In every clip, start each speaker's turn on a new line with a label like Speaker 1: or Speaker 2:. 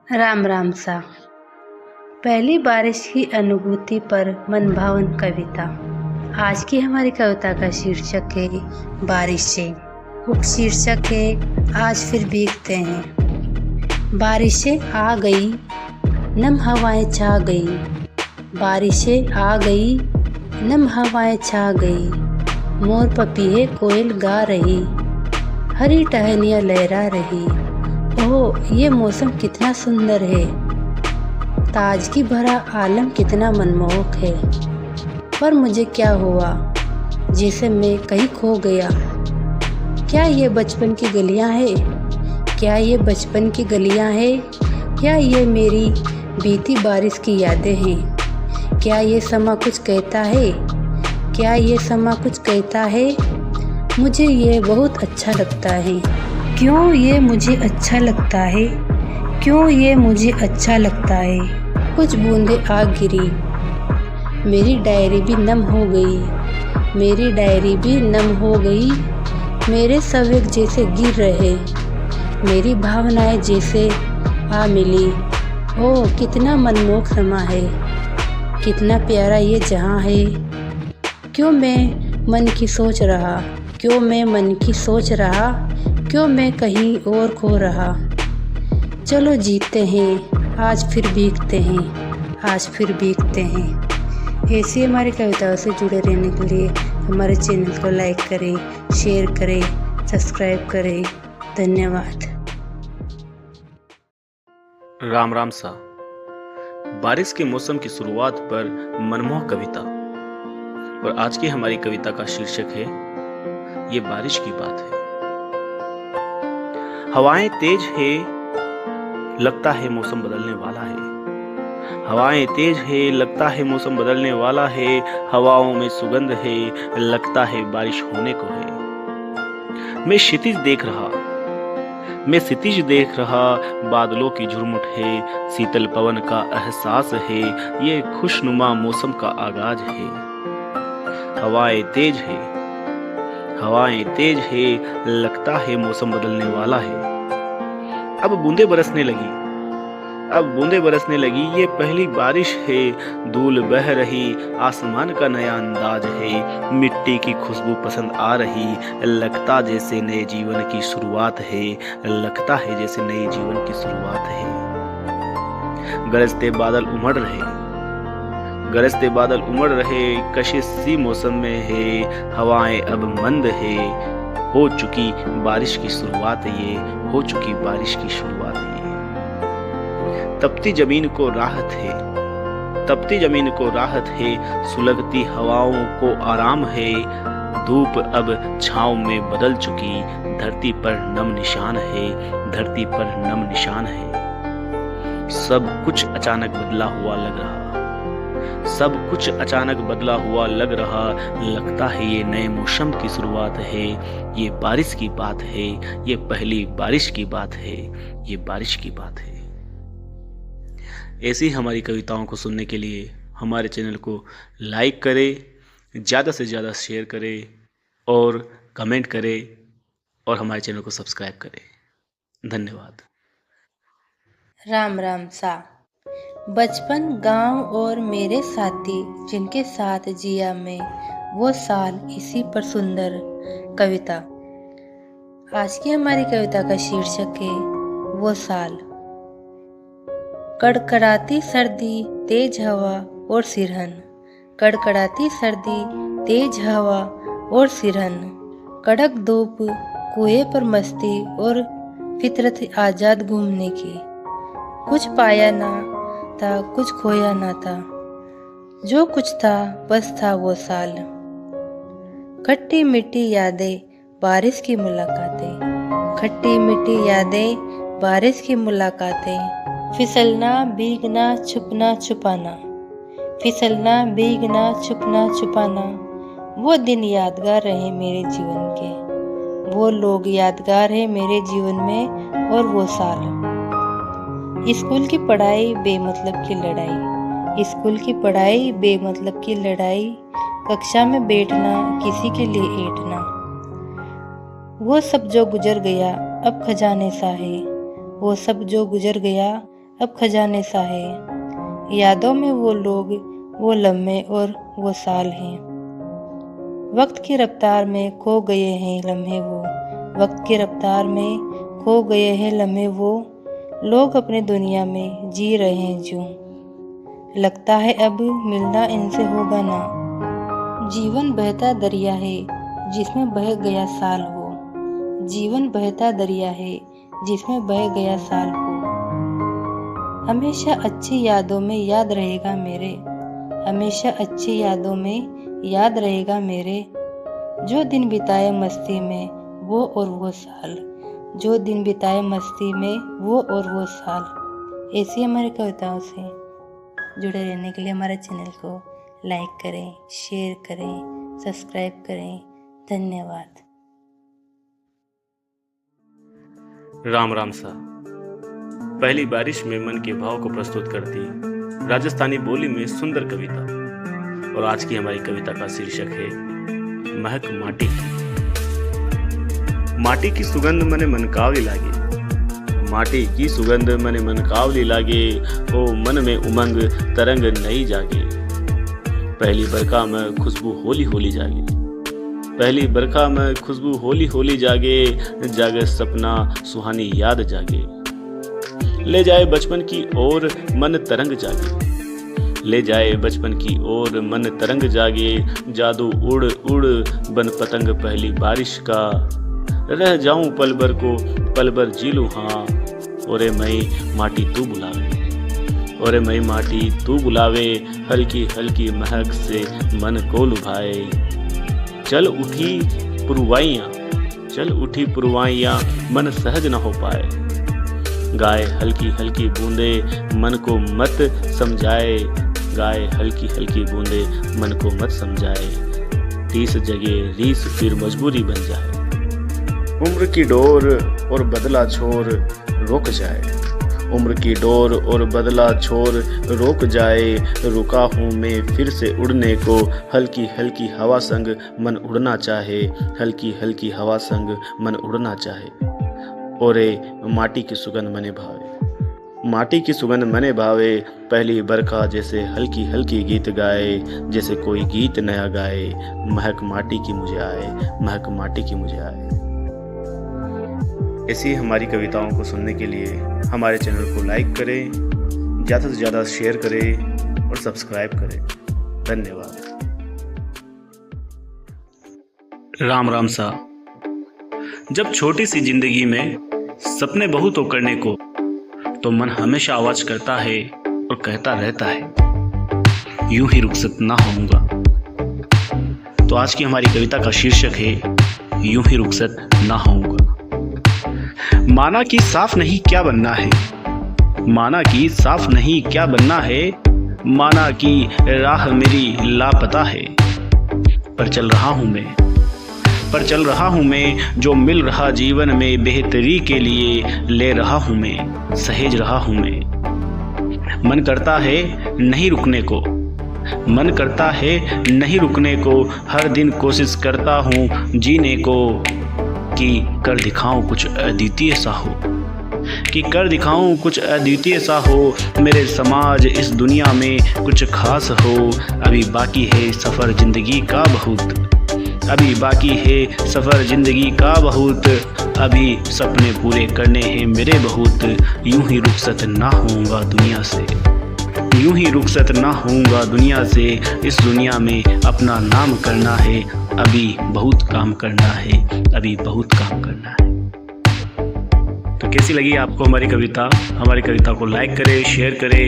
Speaker 1: राम राम सा। पहली बारिश की अनुभूति पर मनभावन कविता। आज की हमारी कविता का शीर्षक है बारिशें। उपशीर्षक है आज फिर भीगते हैं। बारिशें आ गई, नम हवाएं छा गई। बारिशें आ गई, नम हवाएं छा गई। मोर पपीहे कोयल गा रही, हरी टहनियाँ लहरा रही। ओह, ये मौसम कितना सुंदर है, ताजगी भरा आलम कितना मनमोहक है। पर मुझे क्या हुआ, जैसे मैं कहीं खो गया। क्या ये बचपन की गलियां हैं? क्या ये बचपन की गलियां हैं? क्या ये मेरी बीती बारिश की यादें हैं? क्या ये समा कुछ कहता है? क्या ये समा कुछ कहता है? मुझे ये बहुत अच्छा लगता है। क्यों ये मुझे अच्छा लगता है? क्यों ये मुझे अच्छा लगता है? कुछ बूंदें आ गिरी, मेरी डायरी भी नम हो गई। मेरी डायरी भी नम हो गई। मेरे सवेग जैसे गिर रहे, मेरी भावनाएं जैसे आ मिली। ओह, कितना मनमोहक समा है, कितना प्यारा ये जहां है। क्यों मैं मन की सोच रहा, क्यों मैं मन की सोच रहा, क्यों मैं कहीं और खो रहा। चलो जीते हैं, आज फिर भीगते हैं, आज फिर भीगते हैं। ऐसी हमारी कविताओं से जुड़े रहने के लिए हमारे चैनल को लाइक करें, शेयर करें, सब्सक्राइब करें। धन्यवाद।
Speaker 2: राम राम सा। बारिश के मौसम की शुरुआत पर मनमोहक कविता। और आज की हमारी कविता का शीर्षक है ये बारिश की बात है। हवाएं तेज है, लगता है मौसम बदलने वाला है। हवाएं तेज है, लगता है मौसम बदलने वाला है। हवाओं में सुगंध है, लगता है बारिश होने को है। मैं क्षितिज देख रहा, मैं क्षितिज देख रहा, बादलों की झुरमुट है। शीतल पवन का एहसास है, ये खुशनुमा मौसम का आगाज है। हवाएं तेज है, हवाएं तेज है, लगता है मौसम बदलने वाला है। अब बूंदे बरसने लगी, अब बूंदे बरसने लगी। ये पहली बारिश है, धूल बह रही, आसमान का नया अंदाज है। मिट्टी की खुशबू पसंद आ रही, लगता जैसे नए जीवन की शुरुआत है। लगता है जैसे नए जीवन की शुरुआत है। गरजते बादल उमड़ रहे, गरजते बादल उमड़ रहे, कशिश सी मौसम में है। हवाएं अब मंद है, हो चुकी बारिश की शुरुआत ये, हो चुकी बारिश की शुरुआत ये। तपती जमीन को राहत है, तपती जमीन को राहत है। सुलगती हवाओं को आराम है। धूप अब छांव में बदल चुकी, धरती पर नम निशान है, धरती पर नम निशान है। सब कुछ अचानक बदला हुआ लग रहा, सब कुछ अचानक बदला हुआ लग रहा। लगता है ये नए मौसम की शुरुआत है, ये बारिश की बात है, ये पहली बारिश की बात है, ये बारिश की बात है। ऐसी हमारी कविताओं को सुनने के लिए हमारे चैनल को लाइक करें, ज़्यादा से ज़्यादा शेयर करें और कमेंट करें और हमारे चैनल को सब्सक्राइब करें। धन्यवाद।
Speaker 1: राम राम सा। बचपन, गांव और मेरे साथी जिनके साथ जिया मैं, वो साल इसी पर सुंदर कविता। आज की हमारी कविता का शीर्षक है वो साल। कड़कड़ाती सर्दी, तेज हवा और सिरहन। कड़कड़ाती सर्दी, तेज हवा और सिरहन। कड़क धूप, कुएं पर मस्ती और फितरत आजाद घूमने की। कुछ पाया ना था, कुछ खोया ना था, जो कुछ था बस था वो साल। खट्टी मीठी यादें, बारिश की मुलाकातें। खट्टी मीठी यादें, बारिश की मुलाकातें। फिसलना, भीगना, छुपना, छुपाना। फिसलना, भीगना, छुपना, छुपाना। वो दिन यादगार रहे मेरे जीवन के, वो लोग यादगार है मेरे जीवन में, और वो साल। स्कूल की पढ़ाई, बेमतलब की लड़ाई। स्कूल की पढ़ाई, बेमतलब की लड़ाई। कक्षा में बैठना, किसी के लिए ऐंठना। वो सब जो गुजर गया अब खजाने सा है। वो सब जो गुजर गया अब खजाने सा है। यादों में वो लोग, वो लम्हे और वो साल हैं। वक्त की रफ्तार में खो गए हैं लम्हे वो, वक्त की रफ्तार में खो गए हैं लम्हे वो, लोग अपने दुनिया में जी रहे हैं जो। लगता है अब मिलना इनसे होगा ना। जीवन बहता दरिया है जिसमें बह गया साल हो, जीवन बहता दरिया है जिसमें बह गया साल हो। हमेशा अच्छी यादों में याद रहेगा मेरे, हमेशा अच्छी यादों में याद रहेगा मेरे, जो दिन बिताए मस्ती में वो और वो साल, जो दिन बिताए मस्ती में वो और वो साल। ऐसी हमारी कविताओं से जुड़े रहने के लिए हमारे चैनल को लाइक करें, शेयर करें, सब्सक्राइब करें। धन्यवाद।
Speaker 2: राम राम सा। पहली बारिश में मन के भाव को प्रस्तुत करती राजस्थानी बोली में सुंदर कविता। और आज की हमारी कविता का शीर्षक है महक माटी की। माटी की सुगंध मने मनकावली लागे, माटी की सुगंध मने मनकावली लागे, ओ मन में उमंग तरंग नई जागे। पहली बरखा में खुशबू होली होली जागे, पहली बरखा में खुशबू होली होली जागे, जागे सपना सुहानी याद जागे। ले जाए बचपन की ओर मन तरंग जागे, ले जाए बचपन की ओर मन तरंग जागे। जादू उड़ उड़ बन पतंग पहली बारिश का, रह जाऊं पल भर को पल भर जी लूं हाँ। ओरे मई माटी तू बुलावे, ओरे मई माटी तू बुलावे, हल्की हल्की महक से मन को लुभाए। चल उठी पुरवाइयाँ, चल उठी पुरवाइयाँ, मन सहज न हो पाए। गाए हल्की हल्की बूंदे मन को मत समझाए, गाए हल्की हल्की बूंदे मन को मत समझाए। तीस जगह रीस फिर मजबूरी बन जाए, उम्र की डोर और बदला छोर रुक जाए, उम्र की डोर और बदला छोर रोक जाए। रुका हूँ मैं फिर से उड़ने को, हल्की हल्की हवा संग मन उड़ना चाहे, हल्की हल्की हवा संग मन उड़ना चाहे। ओरे माटी की सुगंध मने भावे, माटी की सुगंध मने भावे। पहली बरखा जैसे हल्की हल्की गीत गाए, जैसे कोई गीत नया गाए। महक माटी की मुझे आए, महक माटी की मुझे आए। ऐसी हमारी कविताओं को सुनने के लिए हमारे चैनल को लाइक करें, ज़्यादा से ज़्यादा शेयर करें और सब्सक्राइब करें। धन्यवाद। राम राम सा। जब छोटी सी जिंदगी में सपने बहुत हो करने को, तो मन हमेशा आवाज करता है और कहता रहता है यूं ही रुखसत ना होऊंगा। तो आज की हमारी कविता का शीर्षक है यूं ही रुखसत ना होऊंगा। माना कि साफ नहीं क्या बनना है, माना कि साफ नहीं क्या बनना है, माना कि राह मेरी लापता है, पर चल रहा हूं मैं, पर चल रहा हूं मैं। जो मिल रहा जीवन में बेहतरी के लिए ले रहा हूं मैं, सहेज रहा हूं मैं। मन करता है नहीं रुकने को, मन करता है नहीं रुकने को। हर दिन कोशिश करता हूं जीने को, कि कर दिखाऊं कुछ अद्वितीय सा हो, कि कर दिखाऊं कुछ अद्वितीय सा हो। मेरे समाज इस दुनिया में कुछ खास हो। अभी बाकी है सफ़र जिंदगी का बहुत, अभी बाकी है सफ़र जिंदगी का बहुत। अभी सपने पूरे करने हैं मेरे बहुत। यूं ही रुखसत ना होऊंगा दुनिया से, यूं ही रुखसत ना होऊंगा दुनिया से। इस दुनिया में अपना नाम करना है, अभी बहुत काम करना है, अभी बहुत काम करना है। तो कैसी लगी आपको हमारी कविता? हमारी कविता को लाइक करें, शेयर करें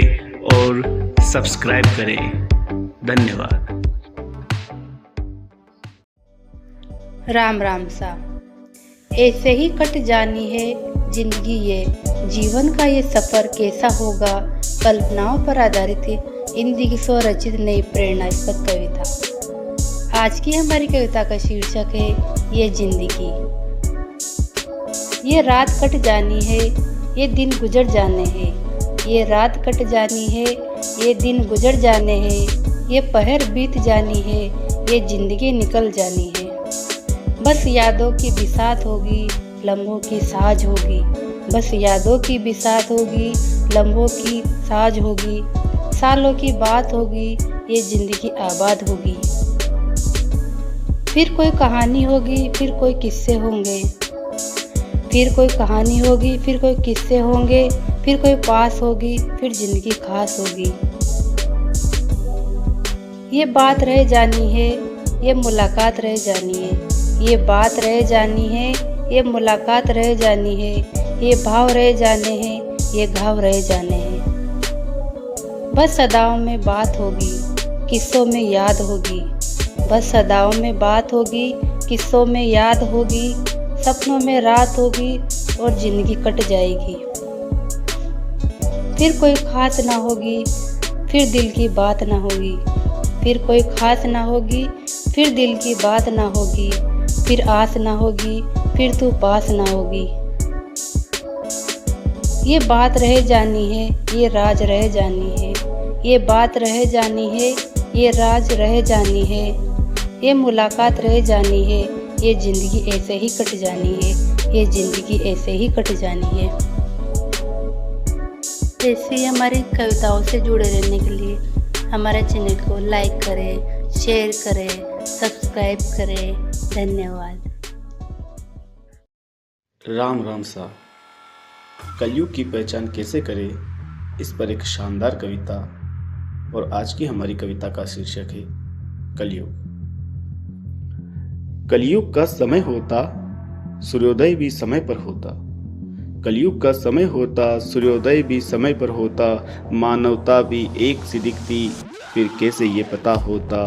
Speaker 2: और सब्सक्राइब करें। धन्यवाद।
Speaker 1: राम राम सा। ऐसे ही कट जानी है जिंदगी ये, जीवन का ये सफ़र कैसा होगा। कल्पनाओं पर आधारित हिंदी की स्वरचित नई प्रेरणास्पद कविता। आज की हमारी कविता का शीर्षक है ये जिंदगी। ये रात कट जानी है, ये दिन गुजर जाने हैं। ये रात कट जानी है, ये दिन गुजर जाने हैं। ये पहर बीत जानी है, ये जिंदगी निकल जानी है। बस यादों की बिसात होगी, लम्हों की साज होगी। बस यादों की बिसात होगी, लम्हों की साज होगी, सालों की बात होगी, ये जिंदगी आबाद होगी। फिर कोई कहानी होगी, फिर कोई किस्से होंगे, फिर कोई कहानी होगी, फिर कोई किस्से होंगे, फिर कोई पास होगी, फिर जिंदगी खास होगी। ये बात रह जानी है, ये मुलाकात रह जानी है, ये बात रह जानी है, ये मुलाकात रह जानी है, ये भाव रह जाने हैं, ये घाव रह जाने हैं। बस सदाओं में बात होगी, किस्सों में याद होगी, बस सदाओं में बात होगी, किस्सों में याद होगी, सपनों में रात होगी और जिंदगी कट जाएगी। फिर कोई खास ना होगी, फिर दिल की बात ना होगी, फिर कोई खास ना होगी, फिर दिल की बात ना होगी, फिर आस ना होगी, फिर तू पास ना होगी। ये बात रह जानी है, ये राज रह जानी है, ये बात रह जानी है, ये राज रह जानी है, ये मुलाकात रह जानी है, ये जिंदगी ऐसे ही कट जानी है, ये जिंदगी ऐसे ही कट जानी है। ऐसे ही हमारी कविताओं से जुड़े रहने के लिए हमारे चैनल को लाइक करें, शेयर करें, सब्सक्राइब करें। धन्यवाद।
Speaker 2: राम राम सा। कलयुग की पहचान कैसे करें, इस पर एक शानदार कविता। और आज की हमारी कविता का शीर्षक है कलयुग। कलयुग का समय होता, सूर्योदय भी समय पर होता। कलयुग का समय होता, सूर्योदय भी समय पर होता। मानवता भी एक सी दिखती, फिर कैसे ये पता होता,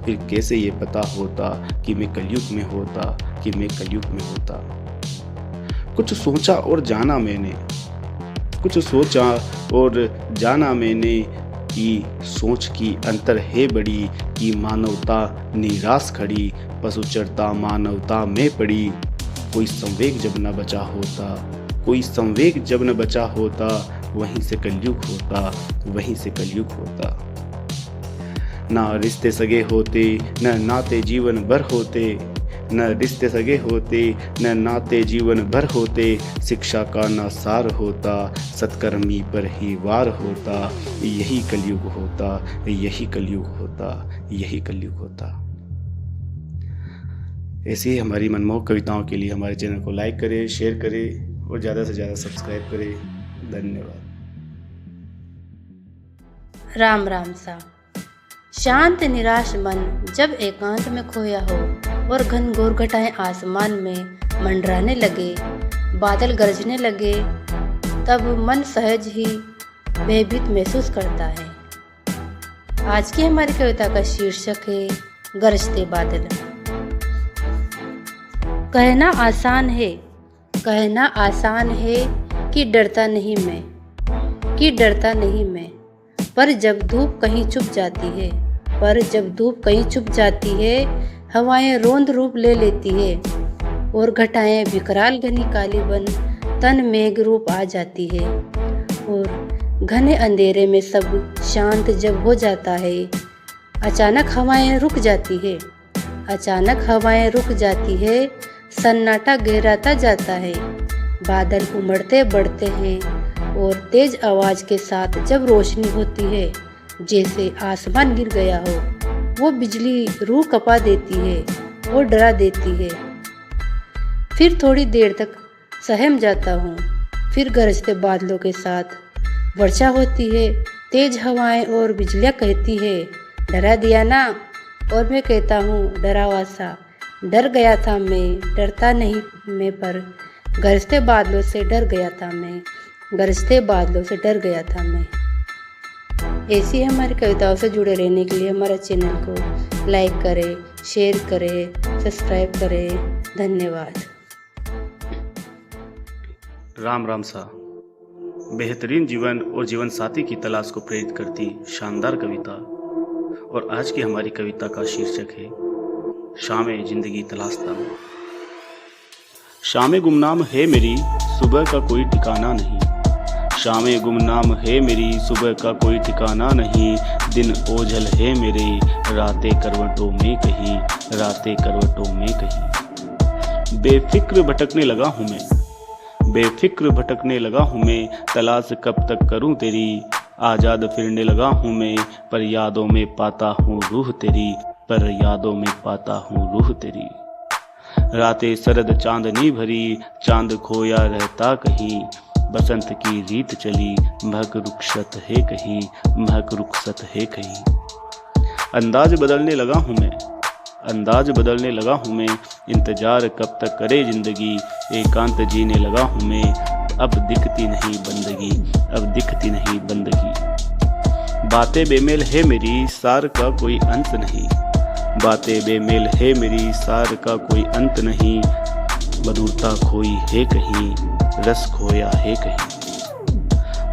Speaker 2: फिर कैसे ये पता होता कि मैं कलयुग में होता, कि मैं कलयुग में होता। कुछ सोचा और जाना मैंने, कुछ सोचा और जाना मैंने कि सोच की अंतर है बड़ी, कि मानवता निराश खड़ी, पशु चरता मानवता में पड़ी। कोई संवेग जब न बचा होता, कोई संवेग जब न बचा होता, वहीं से कलयुग होता, वहीं से कलयुग होता। ना रिश्ते सगे होते, न नाते जीवन भर होते, न रिश्ते सगे होते, न नाते जीवन भर होते। शिक्षा का ना सार होता, सत्कर्मी पर ही वार होता। यही कलयुग होता, यही कलयुग होता, यही कलयुग होता। ऐसी ही हमारी मनमोहक कविताओं के लिए हमारे चैनल को लाइक करें, शेयर करें और ज़्यादा से ज़्यादा सब्सक्राइब करें। धन्यवाद।
Speaker 1: राम राम सा। शांत निराश मन जब एकांत में खोया हो और घनघोर घटाएं आसमान में मंडराने लगे, बादल गरजने लगे, तब मन सहज ही भयभीत महसूस करता है। आज की हमारी कविता का शीर्षक है गरजते बादल। कहना आसान है, कहना आसान है कि डरता नहीं मैं, कि डरता नहीं मैं। पर जब धूप कहीं छुप जाती है, पर जब धूप कहीं छुप जाती है, हवाएं रोंद रूप ले लेती है और घटाएं विकराल घनी काली बन तन मेघ रूप आ जाती है। और घने अंधेरे में सब शांत जब हो जाता है, अचानक हवाएं रुक जाती है, अचानक हवाएं रुक जाती है, सन्नाटा गहराता जाता है। बादल उमड़ते बढ़ते हैं और तेज आवाज के साथ जब रोशनी होती है, जैसे आसमान गिर गया हो, वो बिजली रूह कपा देती है और डरा देती है। फिर थोड़ी देर तक सहम जाता हूँ, फिर गरजते बादलों के साथ वर्षा होती है, तेज हवाएं और बिजलियाँ कहती है डरा दिया ना, और मैं कहता हूँ डरा हुआ सा। डर गया था मैं, डरता नहीं मैं, पर गरजते बादलों से डर गया था मैं, गरजते बादलों से डर गया था मैं। ऐसी हमारी कविताओं से जुड़े रहने के लिए हमारे चैनल को लाइक करें, शेयर करें, सब्सक्राइब करें। धन्यवाद।
Speaker 2: राम राम सा। बेहतरीन जीवन और जीवन साथी की तलाश को प्रेरित करती शानदार कविता। और आज की हमारी कविता का शीर्षक है शामें जिंदगी तलाशता हूँ। शामें गुमनाम है मेरी, सुबह का कोई ठिकाना नहीं। शामें गुमनाम है मेरी, सुबह का कोई ठिकाना नहीं। दिन ओझल है मेरे, रातें करवटों में कहीं, रातें करवटों में कहीं। बेफिक्र भटकने लगा हूँ मैं, बेफिक्र भटकने लगा हूँ मैं, तलाश कब तक करूँ तेरी। आज़ाद फिरने लगा हूँ मैं, पर यादों में पाता हूँ रूह तेरी, पर यादों में पाता हूँ रूह तेरी। रातें सरद चांदनी भरी, चांद खोया रहता कहीं। बसंत की रीत चली, महक रुखसत है कहीं, महक रुखसत है कहीं। अंदाज बदलने लगा हूँ मैं, अंदाज बदलने लगा हूँ मैं। इंतजार कब तक करे जिंदगी, एकांत जीने लगा हूँ मैं। अब दिखती नहीं बंदगी, अब दिखती नहीं बंदगी। बातें बेमेल है मेरी, सार का कोई अंत नहीं। बातें बेमेल है मेरी, सार का कोई अंत नहीं। मधुरता खोई है कहीं, रस खोया है कहीं।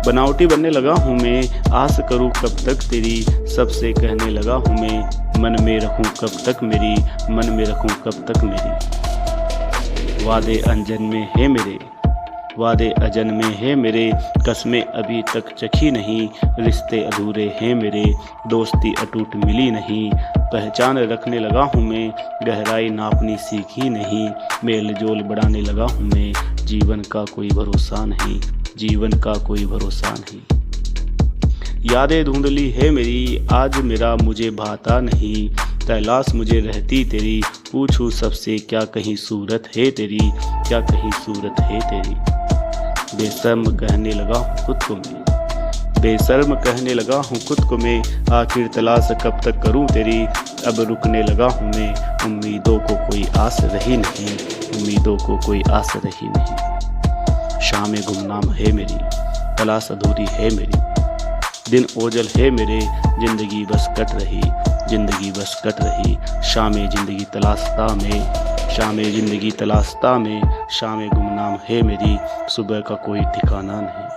Speaker 2: बनावटी बनने लगा हूँ मैं, आस करूँ कब तक तेरी। सबसे कहने लगा हूँ मैं, मन में रखूँ कब तक मेरी, मन में रखूँ कब तक मेरी। वादे अनजन में है मेरे, वादे अजन में है मेरे। कस्में अभी तक चखी नहीं, रिश्ते अधूरे हैं मेरे। दोस्ती अटूट मिली नहीं, पहचान रखने लगा हूँ मैं। गहराई नापनी सीखी नहीं, मेल जोल बढ़ाने लगा हूँ मैं। जीवन का कोई भरोसा नहीं, जीवन का कोई भरोसा नहीं। यादें धुंधली है मेरी, आज मेरा मुझे भाता नहीं। तलाश मुझे रहती तेरी, पूछूं सबसे क्या कहीं सूरत है तेरी, क्या कहीं सूरत है तेरी। बेशर्म कहने लगा हूँ खुद को मैं, बेशर्म कहने लगा हूँ खुद को मैं। आखिर तलाश कब तक करूँ तेरी, अब रुकने लगा हूँ मैं। उम्मीदों को कोई आस रही नहीं, उम्मीदों को कोई आस रही नहीं। शामें गुमनाम है मेरी, तलाश अधूरी है मेरी। दिन ओझल है मेरे, जिंदगी बस कट रही, जिंदगी बस कट रही। शामें जिंदगी तलाशता में, शामें जिंदगी तलाशता में। शामें गुमनाम है मेरी, सुबह का कोई ठिकाना नहीं।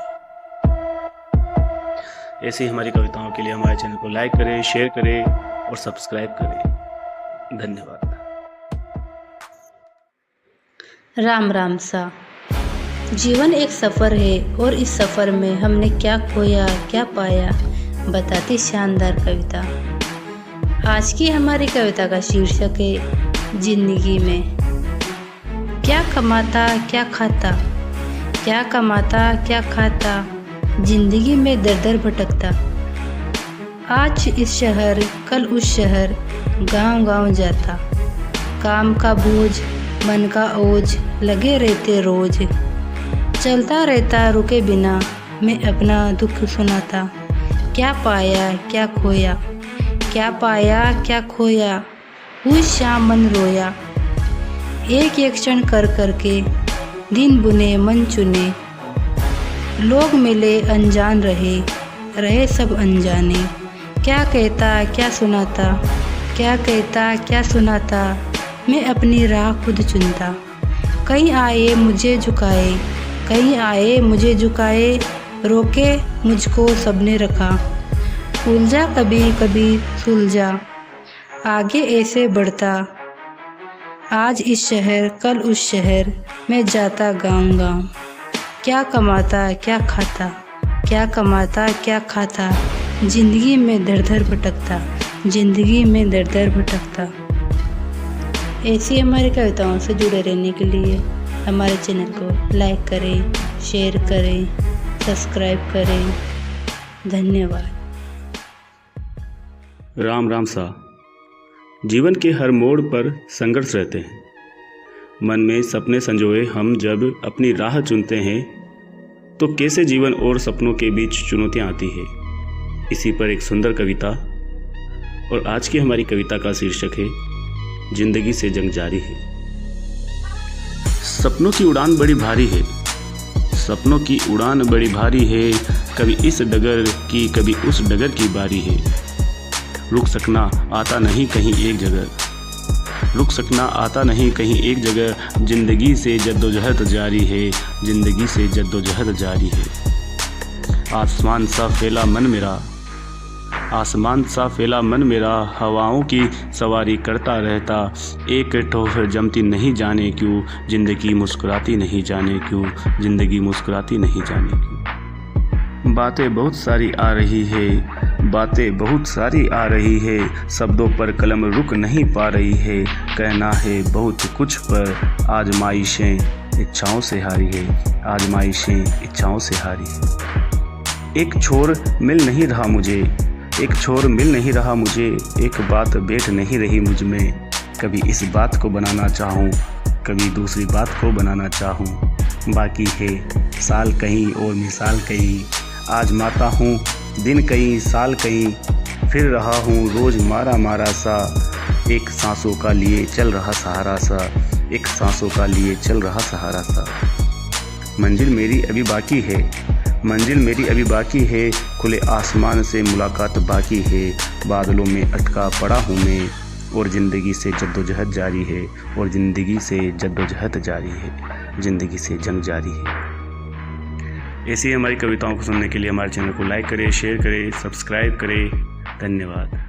Speaker 2: ऐसी हमारी कविताओं के लिए हमारे चैनल को लाइक करें, शेयर करें और सब्सक्राइब करें। धन्यवाद।
Speaker 1: राम राम सा। जीवन एक सफ़र है और इस सफ़र में हमने क्या खोया क्या पाया, बताती शानदार कविता। आज की हमारी कविता का शीर्षक है जिंदगी में। क्या कमाता क्या खाता, क्या कमाता क्या खाता, जिंदगी में दर दर भटकता। आज इस शहर कल उस शहर, गांव गांव जाता। काम का बोझ मन का ओझ लगे रहते रोज। चलता रहता रुके बिना, मैं अपना दुख सुनाता। क्या पाया क्या खोया, क्या पाया क्या खोया, उस शाम मन रोया। एक एक क्षण कर करके दिन बुने मन चुने। लोग मिले अनजान रहे, रहे सब अनजाने। क्या कहता क्या सुनाता, क्या कहता क्या सुनाता, मैं अपनी राह खुद चुनता। कहीं आए मुझे झुकाए, कहीं आए मुझे झुकाए, रोके मुझको सबने रखा। उलझा कभी कभी सुलझा, आगे ऐसे बढ़ता। आज इस शहर कल उस शहर, मैं जाता गाँव गाँव। क्या कमाता क्या खाता, क्या कमाता क्या खाता, जिंदगी में दर दर भटकता, जिंदगी में दर दर भटकता। ऐसी हमारी कविताओं से जुड़े रहने के लिए हमारे चैनल को लाइक करें, शेयर करें, सब्सक्राइब करें। धन्यवाद।
Speaker 2: राम राम सा। जीवन के हर मोड़ पर संघर्ष रहते हैं। मन में सपने संजोए हम जब अपनी राह चुनते हैं, तो कैसे जीवन और सपनों के बीच चुनौतियां आती है। इसी पर एक सुंदर कविता, और आज की हमारी कविता का शीर्षक है जिंदगी से जंग जारी है। सपनों की उड़ान बड़ी भारी है, सपनों की उड़ान बड़ी भारी है। कभी इस डगर की कभी उस डगर की बारी है। रुक सकना आता नहीं कहीं एक जगह, रुक सकना आता नहीं कहीं एक जगह। जिंदगी से जद्दोजहद जारी है, जिंदगी से जद्दोजहद जारी है। आसमान सा फैला मन मेरा, आसमान सा फैला मन मेरा, हवाओं की सवारी करता रहता। एक ठोकर जमती नहीं जाने क्यों, जिंदगी मुस्कुराती नहीं जाने क्यों, जिंदगी मुस्कुराती नहीं जाने क्यों। बातें बहुत सारी आ रही है, बातें बहुत सारी आ रही है। शब्दों पर कलम रुक नहीं पा रही है। कहना है बहुत कुछ पर आजमाइशें इच्छाओं से हारी है, आजमाइशें इच्छाओं से हारी है। एक छोर मिल नहीं रहा मुझे, एक छोर मिल नहीं रहा मुझे, एक बात बैठ नहीं रही मुझ में। कभी इस बात को बनाना चाहूँ, कभी दूसरी बात को बनाना चाहूँ। बाकी है साल कहीं और मिसाल कहीं, आजमाता हूँ दिन कहीं साल कहीं, फिर रहा हूँ रोज़ मारा मारा सा। एक सांसों का लिए चल रहा सहारा सा, एक सांसों का लिए चल रहा सहारा सा। मंजिल मेरी अभी बाकी है, मंजिल मेरी अभी बाकी है, खुले आसमान से मुलाकात बाकी है। बादलों में अटका पड़ा हूँ मैं, और ज़िंदगी से जद्दोजहद जारी है, और ज़िंदगी से जद्दोजहद जारी है, ज़िंदगी से जंग जारी है। ऐसी हमारी कविताओं को सुनने के लिए हमारे चैनल को लाइक करें, शेयर करें, सब्सक्राइब करें। धन्यवाद।